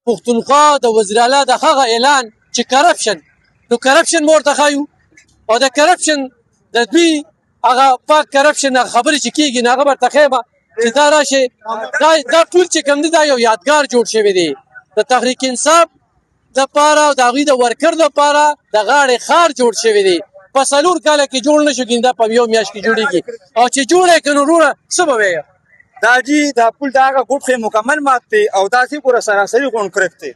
پښتونخوا د وزیر اعلی د هغه اعلان چې کرپشن نو کرپشن ورته ښایو او د کرپشن د دوی هغه پاک کرپشن خبرې چې کېږي نو هغه ورته ښیم چې دا راشي دا ټول چې کوم دي دا یو یادګار جوړ شوی دی د تحریک انصاف دپاره او د هغوی د ورکر دپاره د غاړې خار جوړ شوی دی په 4 کاله کې جوړ نه شو ګینه دا په یو میاشت کې جوړېږي او چې جوړ یې که نو وروره څه به وایې دا جی دا پل د هغه ګوټ خې مکمل مات دی او داسې پوره سراسري غونډ کرک دی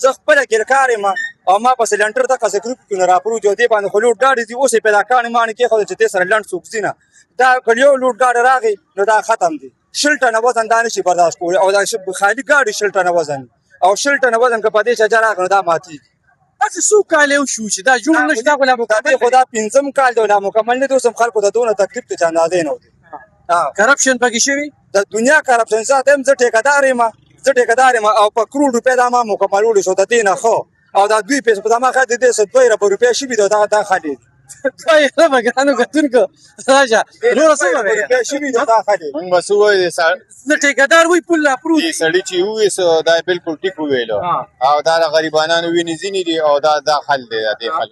زه خپله ګیرکار یم او ما په سلنډر دغسې ګروپ کې نه راپروت یو دې باندې خو لوډ ګاډي دي اوس یې پیدا کاڼې ماڼې کېښوده چې دې سره لنډ څوک ځي نه دا که یو لوډ ګاډی راغی نو دا ختم دی 60 ټنه وزن دا نشي برداشت کولی او دا خالي ګاډي 60 ټنه وزن او 60 ټنه وزن که په دې شجر راغی نو دا ماتېږي داسې څو کاله وشو چې دا جوړ نه شي دا خو لا مکمل خو دا 5م کال دی لا مکمل نه دی اوس هم خلکو ته دونه تکلیف دی چې اندازې نه وي کرپشن پکې شوي د دنیا کرپشن ساته هم زه ټیکهدار یم او په کروڑ روپۍ دا ما مکمل وړي شو د دې نه ښه او دا 2 پیسې په ما خاطر دې 2 اربه روپۍ شوي دي دا خالي 2 اربه ګرانو کتونکو راشه نور څه به روپۍ شوي دي دا خالي موږ بس ووایو د ټیکهدار وایي پل اپروف دې سړي چې وویسو دا بالکل ټیک وویلو او دا د غریبانانو وینې ځینې دي او دا حل دی د دې حل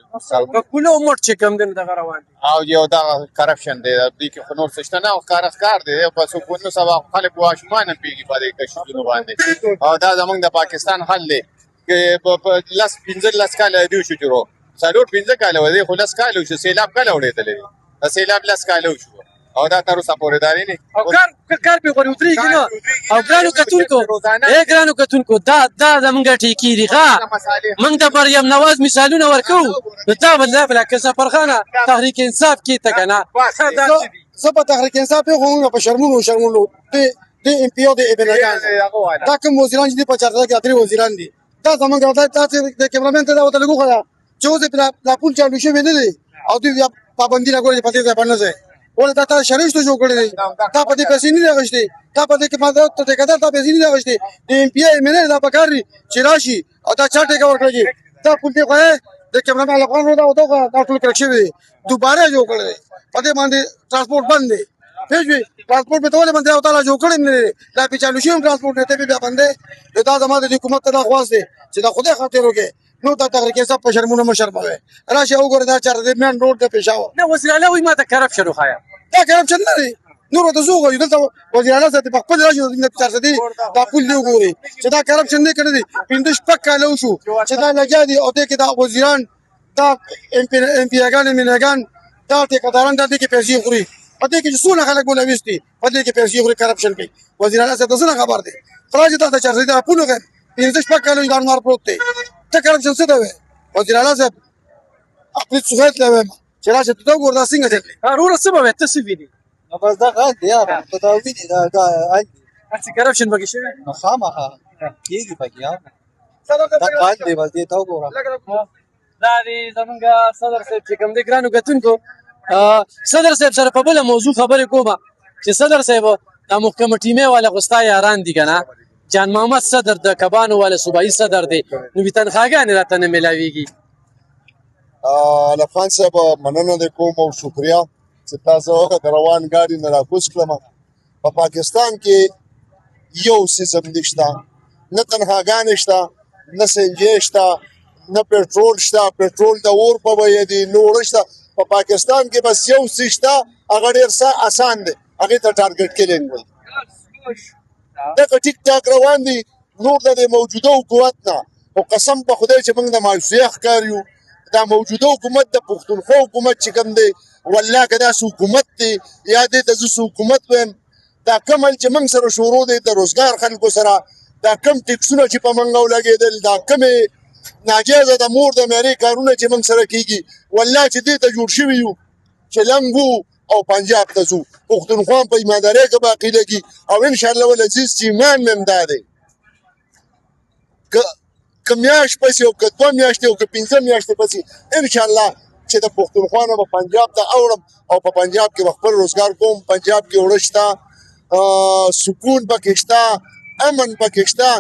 پوله موټ چې کوم دی نو دغه روان دي او یو دا کرپشن دی دوی کې خو نور څه شته نه او ښکار دی په څوک نو سبا خلک واشمان هم پېږي په دې کشفونو باندې او دا زموږ د پاکستان حل دی که په 15 کاله دوی شو جوړو 4-5 کاله وځي خو 10 کاله شو سیلاب کله وړېدلی دی د سیلاب 10 کاله شو او دا تر اوسه پورې داري نه او کار پې غوړې ودرېږي نه او ګرانو کتونکو دا زمونږ ټیکې دي ښه موږ د مریم نواز مثالونه ورکوو نو تا بله که ظفرخانه تحریک انصاف کې ته که نه زه په تحریک انصاف پرېښودم په شرمونو د ام پي او د ابنګان دا کوم وزیران چې دي په چارټر کې 3 وزیران دي دا زمونږ د کیمرامین ته دا ورته لږ وښیه چې اوس یې دا پول چالو شوی نه دی او دوی بیا پابندي راکوي په دې ځای باندې ځای ولې دا تا شریش ته جوړ کړی دی تا په دې پیسې نه دي اخیستې تا په دې کې ما ته ټیکهدار تا پیسې نه دي اخیستې د ام پي ایم ان دا پکار دي چې راشي او دا چا ټیکه ورکړي دا پول دې خو د کیمرامین افغان رو دا ټول کړک شوی دی دوباره جوړ کړی دی په دې باندې ترانسپورټ بند دی پېژوي ترانسپورټ به ته ولې باندې او تعالی جوړ کړی نه دی دا په چالو شوی ترانسپورټ نه ته بیا باندې دا زما د حکومت ته دا خواست دی چې دا خدای خاطر وکړي نو دا تحریک انصاف په شرمونو مه شرموئ راشه وګوره دا چارې مین روډ د پېښور نه وزیر اعلی وایي ما ته کرپشن وښایه دا کرپشن نه دی نور ورته زه وګورئ دلته وزیر اعلی صاحب په خپل راشي د 400 دا پول دی وګورئ چې دا کرپشن نه کړی دی 15 کاله وشو چې دا لګیا دي او دې کې دا وزیران دا ام پیګان مینګان دا ټیکهداران دا دې کې پیسې خوري په دې کې څونه خلک ملوث دي په دې کې پیسې خوري کرپشن کوي وزیر اعلی صاحب څه خبر دی راځي دا 400 دا پول وګورئ 15 کاله دا نور پروت دی ته کرپشن څه دی وزیر اعلی صاحب خپل څوګات لوي چې راشه ته وګوره دا څنګه چلي وروره څه به وایې ته څه وینې نو بس دا غل دی یاره ته دا وینې دا هسې کرپشن پکې شوی نو خامخا کېږي پکې یاره دا غل دی بس دې ته وګوره دا دی زمونږ صدر صاحب چې کوم دی ګرانو کتونکو صدر صاحب سره په بله موضوع خبرې کومه چې صدر صاحب دا محکمه ټیمې والا خو ستا یاران دي که نه جان محمد صدر د کبانو والا صوبایي صدر دی نو وي تنخواګانې راته نه میلاویږي لفان صاحب مننه دې کوم او شکریا چې تاسو د روان ګاډي نه راکوز کړم په پاکستان کې یو سیستم نشته نه تنخواګانې شته نه سنجې شته نه پټرول شته پټرول د اور په بیه دی نور شته په پاکستان کې بس یو څه شته هغه ډېر آسان دی هغې ته ټارګټ کیلینګ وایي دغه ټیک ټاک روان دي نور د موجوده حکومت نه خو قسم په خدای چې موږ د مایوسۍ ښکار یو دا موجوده حکومت د پښتونخوا حکومت چې کوم دی والله که داسې حکومت دی یا دې ته زه حکومت وایم دا کمل چې موږ سره شروع دی د روزګار خلکو سره دا کم ټیکسونه چې په موږ ولګېدل دا کمې ناجایزه د مور د میرې کارونه چې موږ سره کېږي والله چې دې ته جوړ شوي یو چې لنګ او پنجاب ته ځو پښتونخوا په ایماندارۍ کې باقي لګي او انشاءالله والعزیز چې ایمان مې هم دا دی که میاشت پسې او که 2 میاشتې او که 5 میاشتې پسې انشاءالله چې د پښتونخوا نه به پنجاب ته اوړم او په پنجاب کې به خپل روزګار کوم پنجاب کې اوړه شته سکون پکې شته امن پکې شته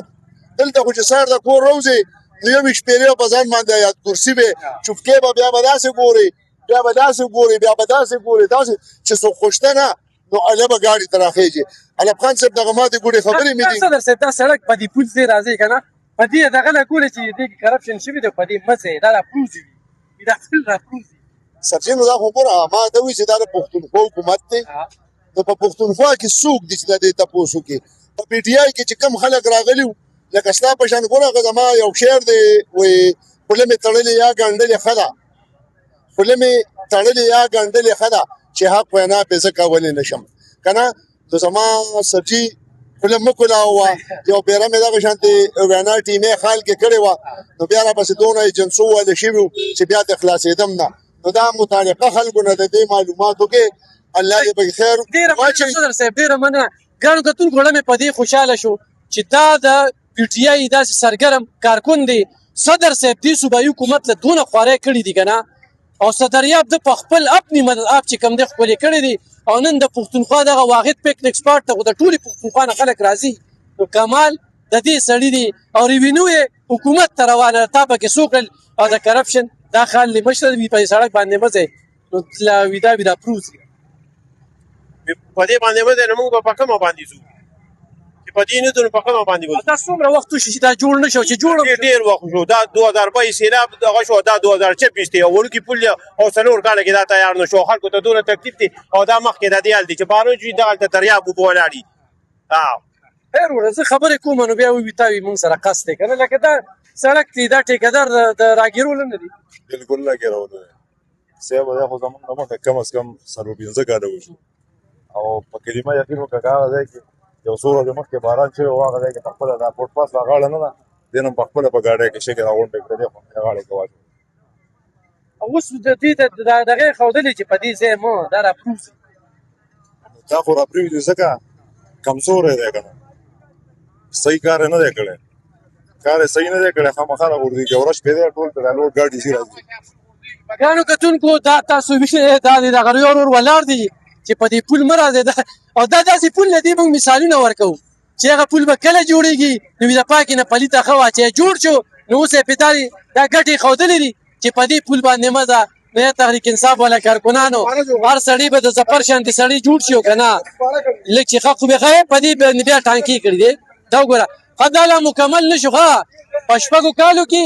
دلته خو چې سهار د کور روځې نو یو شپېرې په ځان باندې یاد کرسي به چوپکې به بیا به داسې ګورې بیا به داسې ګورې داسې چې څوک خوشته نه نو هغه به ګاډي ته راخېږي علب خان صاحب دغه ماتې ګوډې خبرې مې دي صدر صاحب دا سړک په دې پول ځای راځي که نه په دې دغه نه ګورې چې دې کې کرپشن شوي دی په دې مزه یې دا راپروزي وي دا خپل راپروزي سرچینو دا خو ګوره ما ته وایي چې دا د پښتونخوا حکومت دی نو په پښتونخوا کې څوک دي چې د دې تپوس وکړي په پي ټي آی کې چې کوم خلک راغلي وو لکه ستا په شان ګوره هغه زما یو شعر دی وایي خوله مې تړلې یا ګنډلې ښه ده خوله مې تړلې یا ګنډلې ښه ده چې حق وینا پې زه کولی نه شم که نه نو زما سرچي خوله مه کولاوه یو پیره مې دغه شانتې وینا ټیمې خال کې کړې وه نو بیا راپسې دونه ایجنسو واله شوي وو چې بیا ترې خلاصېدم نه نو دا متعلقه خلکو نه د دې معلوماتو کې الله دې پکې خیر واچوي صدر صاحب ډېره مننه ګڼو کتونکو زړه مې په دې خوشحاله شو چې دا د پي ټي آی داسې سرګرم کارکون دی صدر صاحب دې صوبایي حکومت له دونه خواری کړي دي که نه او صدریاب د په خپل اپنی مدد آپ چې کوم دی ښکلې کړي دي او نن د پښتونخوا دغه واحد پکنیک سپاټ ته خو د ټولې پښتونخوا نه خلک راځي نو کمال د دې سړي دی او ریونیو یې حکومت ته روانه تا پکې څو کړل او د کرپشن دا خال لی مشر وي په سړک باندې مزه نو ویدا پروز په دې باندې مزه نه موږ په کومه باندې ځو چې په دې نه ځو په کومه باندې ځو دا څومره وخت وشي چې دا جوړ نه شو چې جوړ ډېر وخت شو دا 2022 سیلاب دغه شو دا 2026 دی وړوکی پل او څلور کاله کې دا تیار نه شو خلکو ته دونه تکلیف دي او دا مخکې د دې حال دي چې بارون چې دغلته دریاب اوبه ولاړي خیر وړه زه خبرې کوم نو بیا وویتاوي موږ سره قصد دی که نه لکه دا سړک دی دا ټیکهدار د راګیرولو نه دی بالکل راګیرولو دی صاحب دا خو زموږ نه مخکې کم از کم 15 کاله وشو او په کلمه یقین وکړه که هغه ځای کې یو څو ورځې مخکې باران شوی او هغه ځای کې په خپله دا فوټ پاس دا غاړه نه ده دې نه په خپله په ګاډۍ کې شګې راغونډې کړې دي خو غاړې کې واچوي اوس د دې دغې ښودلې چې په دې ځای مه دا راپروزي دا خو راپرېږدي ځکه کمزوری دی که نه صحیح کار یې نه دی کړی کار یې صحیح نه دی کړی خامخا راغورځي کې ورځ پېدی ټول ته دا لوډ ګاډي ځي راځي ګرانو کتونکو دا تاسو دا د دغه ورور ولاړ دي چې په دې پول مه راځئ او دا داسې پول نه دي موږ مثالونه ورکوو چې هغه پول به کله جوړېږي نو د پاکې نه پلیته ښه وه چې جوړ شو نو اوس یې پې دا ګټې ښودلې دي چې په دې پول باندې مه ځه نو یا تحریک انصاف والا کارکنانو هر سړي به د ظفر شانتې سړي جوړ شي که نه لږ چې ښه خو به ښه په دې باندې بیا ټانکې کړي دي دا وګوره ښه دا لا مکمل نه شو ښه په شپږو کالو کې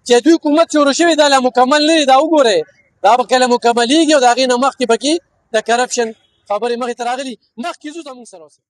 چې دوی حکومت شروع شوی دا لا مکمل نه دی دا وګورئ دا به کله مکملېږي او د هغې نه مخکې پکې د کرپشن خبرې مخې ته راغلي مخکې ځو زموږ سره اوسئ